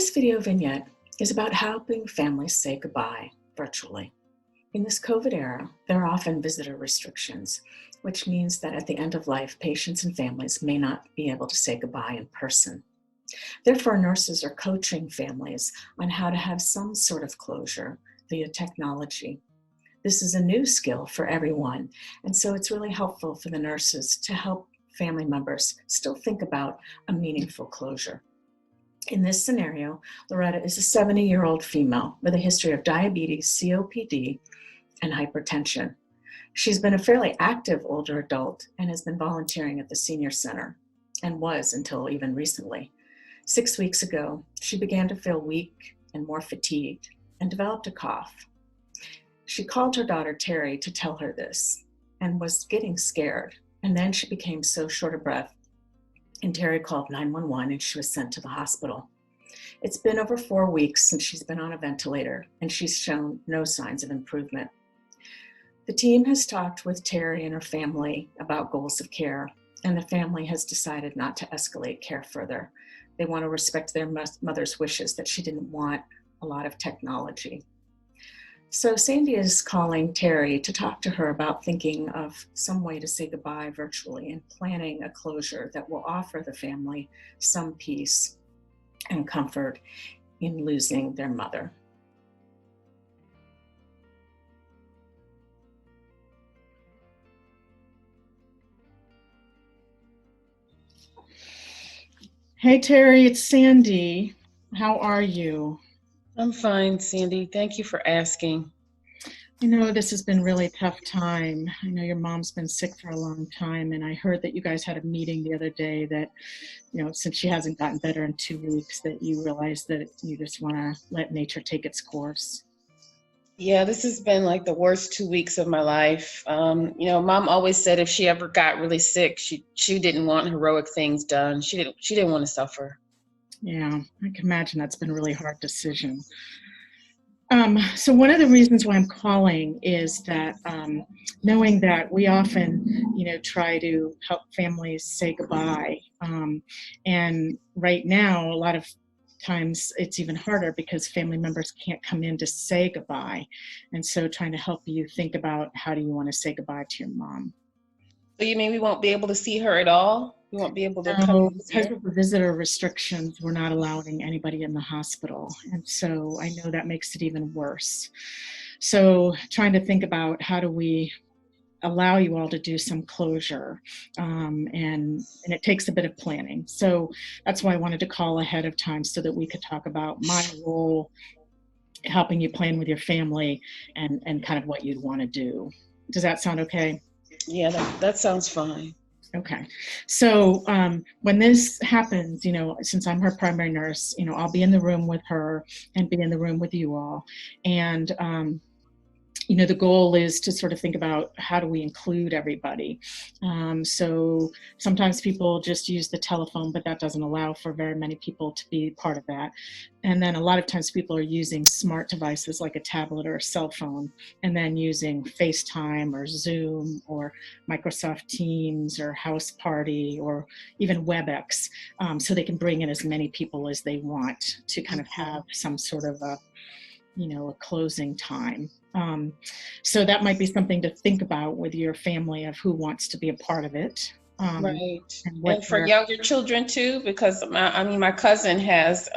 This video vignette is about helping families say goodbye virtually. In this COVID era, there are often visitor restrictions, which means that at the end of life, patients and families may not be able to say goodbye in person. Therefore, nurses are coaching families on how to have some sort of closure via technology. This is a new skill for everyone, and so it's really helpful for the nurses to help family members still think about a meaningful closure. In this scenario, Loretta is a 70-year-old female with a history of diabetes, COPD, and hypertension. She's been a fairly active older adult and has been volunteering at the senior center, and was until even recently. 6 weeks ago, she began to feel weak and more fatigued and developed a cough. She called her daughter Terry to tell her this and was getting scared. And then she became so short of breath, and Terry called 911 and she was sent to the hospital. It's been over 4 weeks since she's been on a ventilator, and she's shown no signs of improvement. The team has talked with Terry and her family about goals of care, and the family has decided not to escalate care further. They want to respect their mother's wishes that she didn't want a lot of technology. So Sandy is calling Terry to talk to her about thinking of some way to say goodbye virtually and planning a closure that will offer the family some peace and comfort in losing their mother. Hey Terry, it's Sandy. How are you? I'm fine, Sandy. Thank you for asking. I know this has been a really tough time. I know your mom's been sick for a long time, and I heard that you guys had a meeting the other day that, since she hasn't gotten better in 2 weeks, that you realized that you just want to let nature take its course. Yeah, this has been like the worst 2 weeks of my life. Mom always said if she ever got really sick, she didn't want heroic things done. She didn't want to suffer. Yeah, I can imagine that's been a really hard decision. So one of the reasons why I'm calling is that knowing that we often, try to help families say goodbye. And right now, a lot of times it's even harder because family members can't come in to say goodbye. And so trying to help you think about how do you want to say goodbye to your mom. So you mean we won't be able to see her at all? We won't be able to come No, because of the visitor restrictions, we're not allowing anybody in the hospital. And so I know that makes it even worse. So trying to think about how do we allow you all to do some closure, and it takes a bit of planning. So that's why I wanted to call ahead of time so that we could talk about my role helping you plan with your family and kind of what you'd want to do. Does that sound okay? Yeah, that sounds fine. Okay. So when this happens, since I'm her primary nurse, I'll be in the room with her and be in the room with you all. And the goal is to sort of think about how do we include everybody. So sometimes people just use the telephone, but that doesn't allow for very many people to be part of that. And then a lot of times people are using smart devices like a tablet or a cell phone, and then using FaceTime or Zoom or Microsoft Teams or House Party or even WebEx, so they can bring in as many people as they want to kind of have some sort of a closing time. So that might be something to think about with your family of who wants to be a part of it. Right. And for younger children too, because my cousin has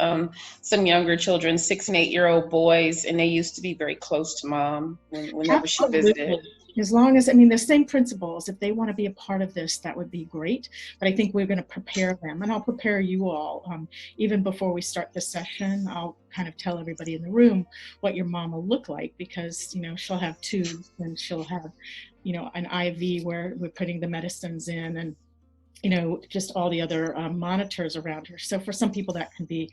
some younger children, 6 and 8-year-old boys, and they used to be very close to mom whenever she visited. As long as, the same principles, if they want to be a part of this, that would be great. But I think we're going to prepare them, and I'll prepare you all. Even before we start the session, I'll kind of tell everybody in the room what your mom will look like, because, she'll have tubes and she'll have, an IV where we're putting the medicines in, and just all the other monitors around her. So for some people that can be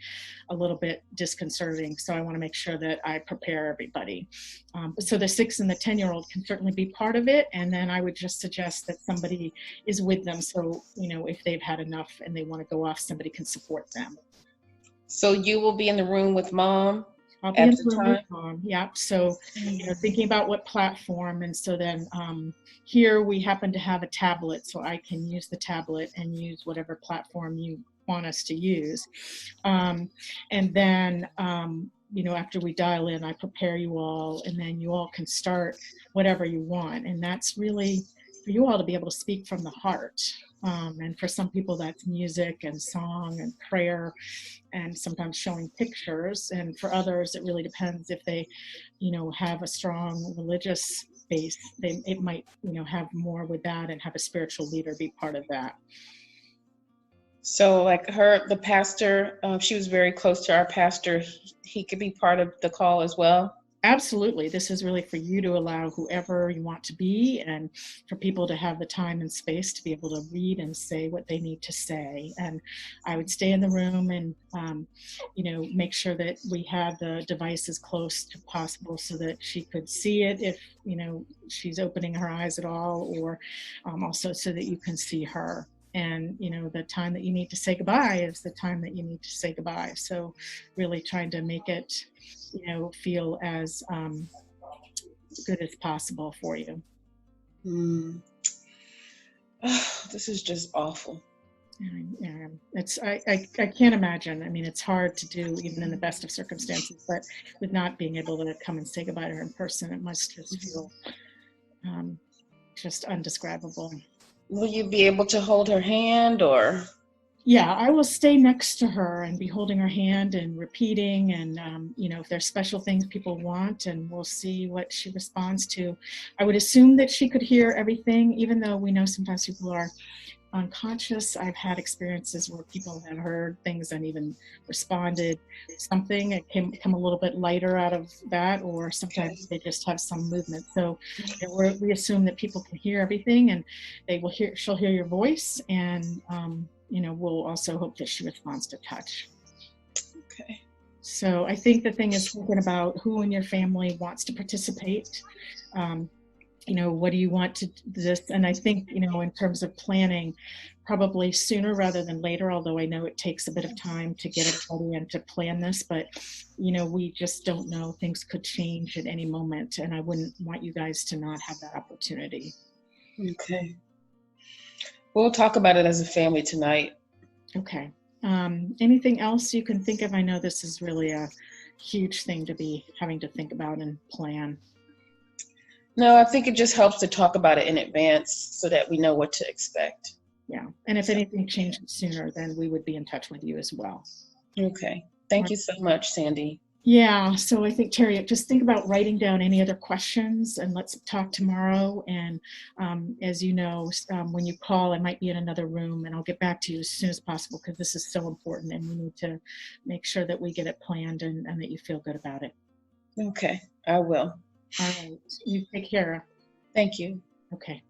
a little bit disconcerting. So I want to make sure that I prepare everybody. So the 6 and the 10-year-old can certainly be part of it. And then I would just suggest that somebody is with them. So, if they've had enough and they want to go off, somebody can support them. So you will be in the room with mom? I'll be at in the the room with time? Tom. Yeah. So, thinking about what platform. And so then here we happen to have a tablet, so I can use the tablet and use whatever platform you want us to use. And then, after we dial in, I prepare you all, and then you all can start whatever you want. And that's really for you all to be able to speak from the heart. And for some people, that's music and song and prayer, and sometimes showing pictures. And for others, it really depends if they, have a strong religious base. It might, have more with that and have a spiritual leader be part of that. So like the pastor, she was very close to our pastor. He could be part of the call as well. Absolutely. This is really for you to allow whoever you want to be, and for people to have the time and space to be able to read and say what they need to say. And I would stay in the room and, make sure that we had the device as close to possible so that she could see it if, she's opening her eyes at all, or also so that you can see her. And, the time that you need to say goodbye is the time that you need to say goodbye. So really trying to make it, feel as good as possible for you. Oh, this is just awful. Yeah, I can't imagine. I mean, it's hard to do even in the best of circumstances, but with not being able to come and say goodbye to her in person, it must just feel just undescribable. Will you be able to hold her hand, or? Yeah, I will stay next to her and be holding her hand and repeating, and if there's special things people want, and we'll see what she responds to. I would assume that she could hear everything, even though we know sometimes people are unconscious. I've had experiences where people have heard things and even responded something. It can come a little bit lighter out of that, or sometimes they just have some movement. So we assume that people can hear everything, and she'll hear your voice, and we'll also hope that she responds to touch. Okay. So I think the thing is thinking about who in your family wants to participate. What do you want to this? And I think, in terms of planning, probably sooner rather than later, although I know it takes a bit of time to get everybody and to plan this, but, we just don't know. Things could change at any moment, and I wouldn't want you guys to not have that opportunity. Okay. We'll talk about it as a family tonight. Okay. Anything else you can think of? I know this is really a huge thing to be having to think about and plan. No, I think it just helps to talk about it in advance so that we know what to expect. Yeah. And if anything changes sooner, then we would be in touch with you as well. Okay. Thank you so much, Sandy. Yeah. So I think, Terry, just think about writing down any other questions, and let's talk tomorrow. And as you know, when you call, I might be in another room, and I'll get back to you as soon as possible, because this is so important, and we need to make sure that we get it planned and that you feel good about it. Okay. I will. All right. You take care. Thank you. Okay.